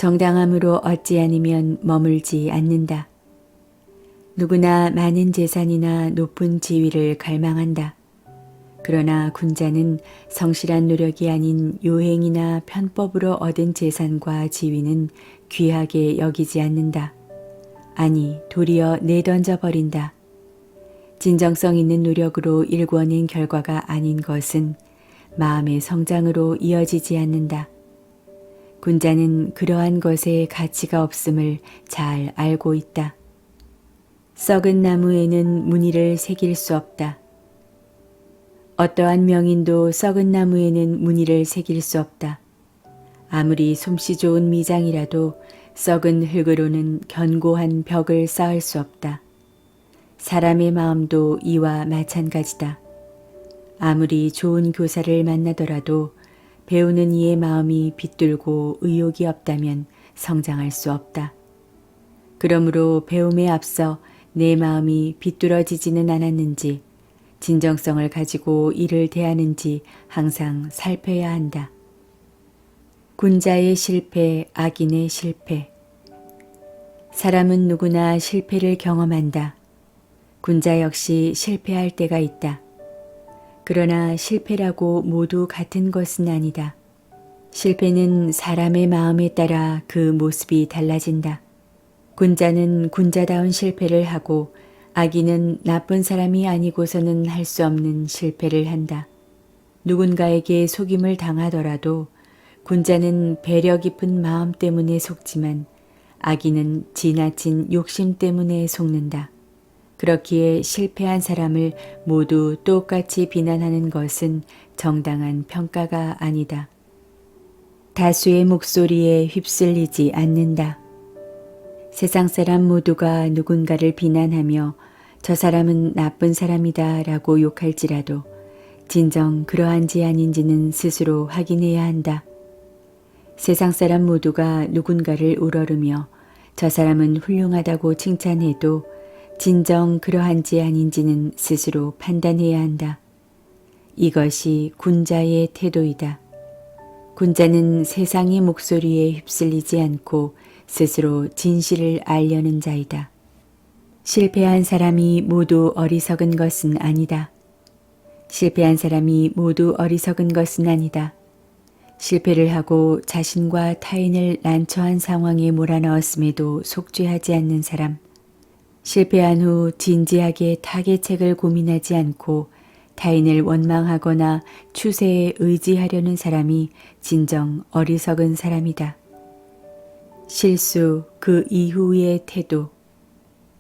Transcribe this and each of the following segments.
정당함으로 얻지 않으면 머물지 않는다. 누구나 많은 재산이나 높은 지위를 갈망한다. 그러나 군자는 성실한 노력이 아닌 요행이나 편법으로 얻은 재산과 지위는 귀하게 여기지 않는다. 아니, 도리어 내던져 버린다. 진정성 있는 노력으로 일궈낸 결과가 아닌 것은 마음의 성장으로 이어지지 않는다. 군자는 그러한 것에 가치가 없음을 잘 알고 있다. 썩은 나무에는 무늬를 새길 수 없다. 어떠한 명인도 썩은 나무에는 무늬를 새길 수 없다. 아무리 솜씨 좋은 미장이라도 썩은 흙으로는 견고한 벽을 쌓을 수 없다. 사람의 마음도 이와 마찬가지다. 아무리 좋은 교사를 만나더라도 배우는 이의 마음이 비뚤고 의욕이 없다면 성장할 수 없다. 그러므로 배움에 앞서 내 마음이 비뚤어지지는 않았는지, 진정성을 가지고 이를 대하는지 항상 살펴야 한다. 군자의 실패, 악인의 실패. 사람은 누구나 실패를 경험한다. 군자 역시 실패할 때가 있다. 그러나 실패라고 모두 같은 것은 아니다. 실패는 사람의 마음에 따라 그 모습이 달라진다. 군자는 군자다운 실패를 하고 악인은 나쁜 사람이 아니고서는 할 수 없는 실패를 한다. 누군가에게 속임을 당하더라도 군자는 배려 깊은 마음 때문에 속지만 악인은 지나친 욕심 때문에 속는다. 그렇기에 실패한 사람을 모두 똑같이 비난하는 것은 정당한 평가가 아니다. 다수의 목소리에 휩쓸리지 않는다. 세상 사람 모두가 누군가를 비난하며 저 사람은 나쁜 사람이다 라고 욕할지라도 진정 그러한지 아닌지는 스스로 확인해야 한다. 세상 사람 모두가 누군가를 우러르며 저 사람은 훌륭하다고 칭찬해도 진정 그러한지 아닌지는 스스로 판단해야 한다. 이것이 군자의 태도이다. 군자는 세상의 목소리에 휩쓸리지 않고 스스로 진실을 알려는 자이다. 실패한 사람이 모두 어리석은 것은 아니다. 실패한 사람이 모두 어리석은 것은 아니다. 실패를 하고 자신과 타인을 난처한 상황에 몰아넣었음에도 속죄하지 않는 사람, 실패한 후 진지하게 타개책을 고민하지 않고 타인을 원망하거나 추세에 의지하려는 사람이 진정 어리석은 사람이다. 실수, 그 이후의 태도.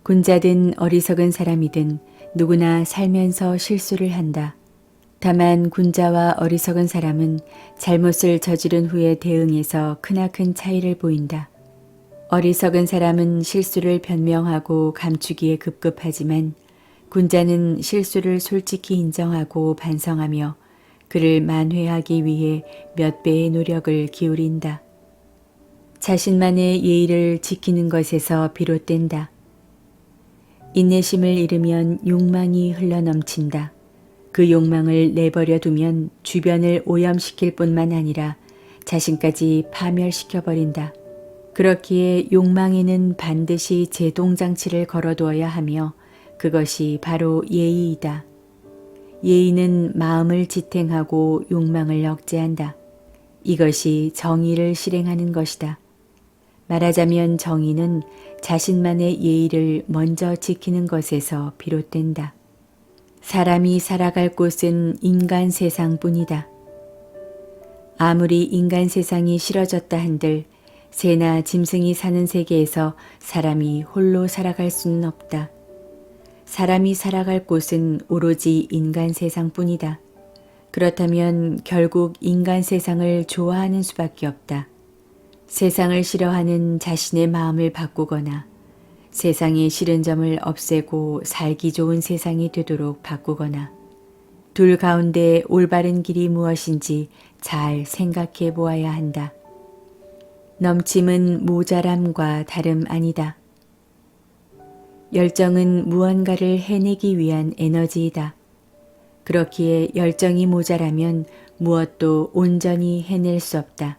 군자든 어리석은 사람이든 누구나 살면서 실수를 한다. 다만 군자와 어리석은 사람은 잘못을 저지른 후에 대응해서 크나큰 차이를 보인다. 어리석은 사람은 실수를 변명하고 감추기에 급급하지만 군자는 실수를 솔직히 인정하고 반성하며 그를 만회하기 위해 몇 배의 노력을 기울인다. 자신만의 예의를 지키는 것에서 비롯된다. 인내심을 잃으면 욕망이 흘러넘친다. 그 욕망을 내버려 두면 주변을 오염시킬 뿐만 아니라 자신까지 파멸시켜버린다. 그렇기에 욕망에는 반드시 제동장치를 걸어두어야 하며 그것이 바로 예의이다. 예의는 마음을 지탱하고 욕망을 억제한다. 이것이 정의를 실행하는 것이다. 말하자면 정의는 자신만의 예의를 먼저 지키는 것에서 비롯된다. 사람이 살아갈 곳은 인간 세상뿐이다. 아무리 인간 세상이 싫어졌다 한들 새나 짐승이 사는 세계에서 사람이 홀로 살아갈 수는 없다. 사람이 살아갈 곳은 오로지 인간 세상뿐이다. 그렇다면 결국 인간 세상을 좋아하는 수밖에 없다. 세상을 싫어하는 자신의 마음을 바꾸거나 세상의 싫은 점을 없애고 살기 좋은 세상이 되도록 바꾸거나 둘 가운데 올바른 길이 무엇인지 잘 생각해 보아야 한다. 넘침은 모자람과 다름 아니다. 열정은 무언가를 해내기 위한 에너지이다. 그렇기에 열정이 모자라면 무엇도 온전히 해낼 수 없다.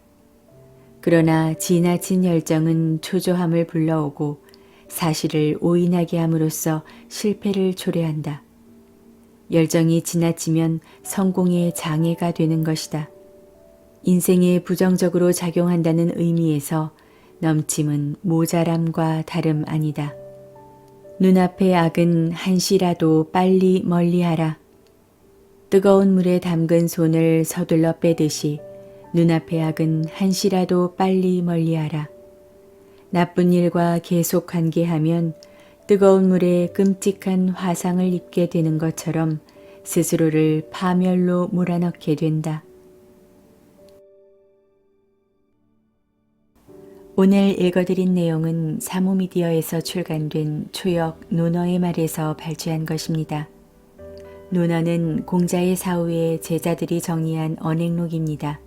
그러나 지나친 열정은 초조함을 불러오고 사실을 오인하게 함으로써 실패를 초래한다. 열정이 지나치면 성공의 장애가 되는 것이다. 인생에 부정적으로 작용한다는 의미에서 넘침은 모자람과 다름 아니다. 눈앞의 악은 한시라도 빨리 멀리하라. 뜨거운 물에 담근 손을 서둘러 빼듯이 눈앞의 악은 한시라도 빨리 멀리하라. 나쁜 일과 계속 관계하면 뜨거운 물에 끔찍한 화상을 입게 되는 것처럼 스스로를 파멸로 몰아넣게 된다. 오늘 읽어드린 내용은 사모미디어에서 출간된 초역 노너의 말에서 발췌한 것입니다. 노너는 공자의 사후에 제자들이 정리한 언행록입니다.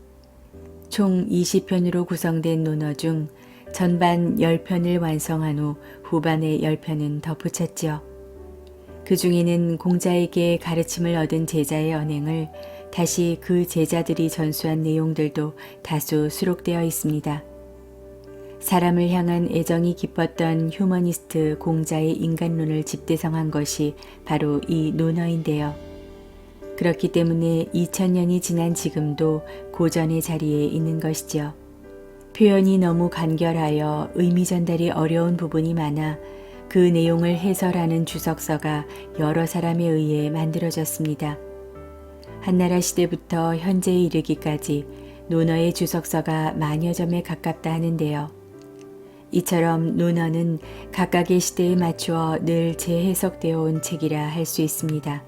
총 20편으로 구성된 논어 중 전반 10편을 완성한 후 후반의 10편은 덧붙였지요. 그 중에는 공자에게 가르침을 얻은 제자의 언행을 다시 그 제자들이 전수한 내용들도 다수 수록되어 있습니다. 사람을 향한 애정이 깊었던 휴머니스트 공자의 인간론을 집대성한 것이 바로 이 논어인데요. 그렇기 때문에 2000년이 지난 지금도 고전의 자리에 있는 것이죠. 표현이 너무 간결하여 의미 전달이 어려운 부분이 많아 그 내용을 해설하는 주석서가 여러 사람에 의해 만들어졌습니다. 한나라 시대부터 현재에 이르기까지 논어의 주석서가 만여 점에 가깝다 하는데요. 이처럼 논어는 각각의 시대에 맞추어 늘 재해석되어 온 책이라 할 수 있습니다.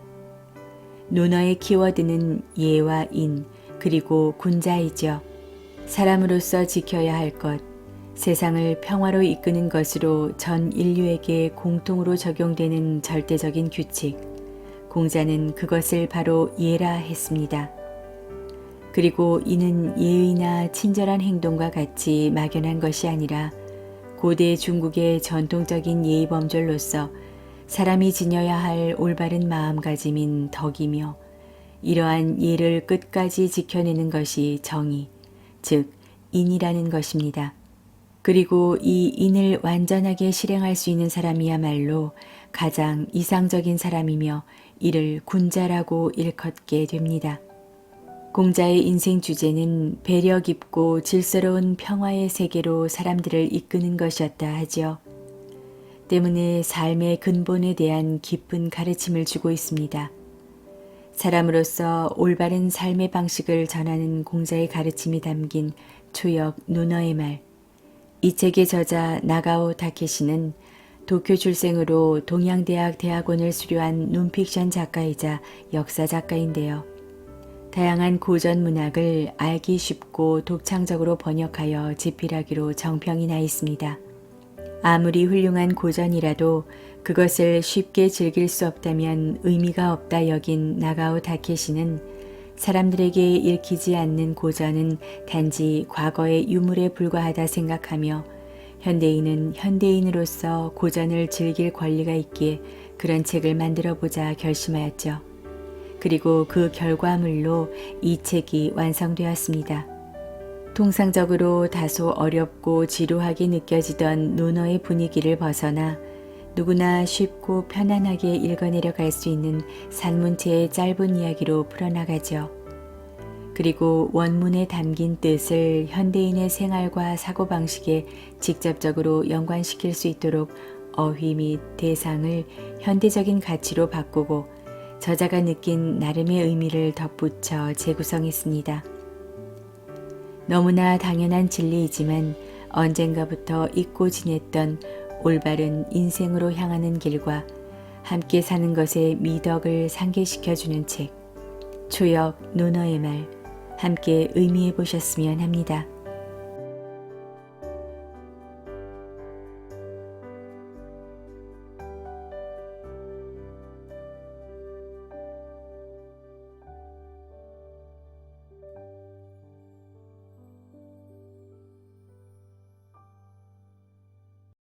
논어의 키워드는 예와 인, 그리고 군자이죠. 사람으로서 지켜야 할 것, 세상을 평화로 이끄는 것으로 전 인류에게 공통으로 적용되는 절대적인 규칙, 공자는 그것을 바로 예라 했습니다. 그리고 이는 예의나 친절한 행동과 같이 막연한 것이 아니라 고대 중국의 전통적인 예의범절로서 사람이 지녀야 할 올바른 마음가짐인 덕이며 이러한 예를 끝까지 지켜내는 것이 정의, 즉 인이라는 것입니다. 그리고 이 인을 완전하게 실행할 수 있는 사람이야말로 가장 이상적인 사람이며 이를 군자라고 일컫게 됩니다. 공자의 인생 주제는 배려 깊고 질서로운 평화의 세계로 사람들을 이끄는 것이었다 하지요. 때문에 삶의 근본에 대한 깊은 가르침을 주고 있습니다. 사람으로서 올바른 삶의 방식을 전하는 공자의 가르침이 담긴 초역 논어의 말. 이 책의 저자 나가오 타케시는 도쿄 출생으로 동양대학 대학원을 수료한 논픽션 작가이자 역사 작가인데요. 다양한 고전 문학을 알기 쉽고 독창적으로 번역하여 집필하기로 정평이 나 있습니다. 아무리 훌륭한 고전이라도 그것을 쉽게 즐길 수 없다면 의미가 없다 여긴 나가오 타케시는 사람들에게 읽히지 않는 고전은 단지 과거의 유물에 불과하다 생각하며 현대인은 현대인으로서 고전을 즐길 권리가 있기에 그런 책을 만들어보자 결심하였죠. 그리고 그 결과물로 이 책이 완성되었습니다. 통상적으로 다소 어렵고 지루하게 느껴지던 논어의 분위기를 벗어나 누구나 쉽고 편안하게 읽어내려 갈 수 있는 산문체의 짧은 이야기로 풀어나가죠. 그리고 원문에 담긴 뜻을 현대인의 생활과 사고방식에 직접적으로 연관시킬 수 있도록 어휘 및 대상을 현대적인 가치로 바꾸고 저자가 느낀 나름의 의미를 덧붙여 재구성했습니다. 너무나 당연한 진리이지만 언젠가부터 잊고 지냈던 올바른 인생으로 향하는 길과 함께 사는 것의 미덕을 상기시켜주는 책, 초역 논어의 말, 함께 의미해 보셨으면 합니다.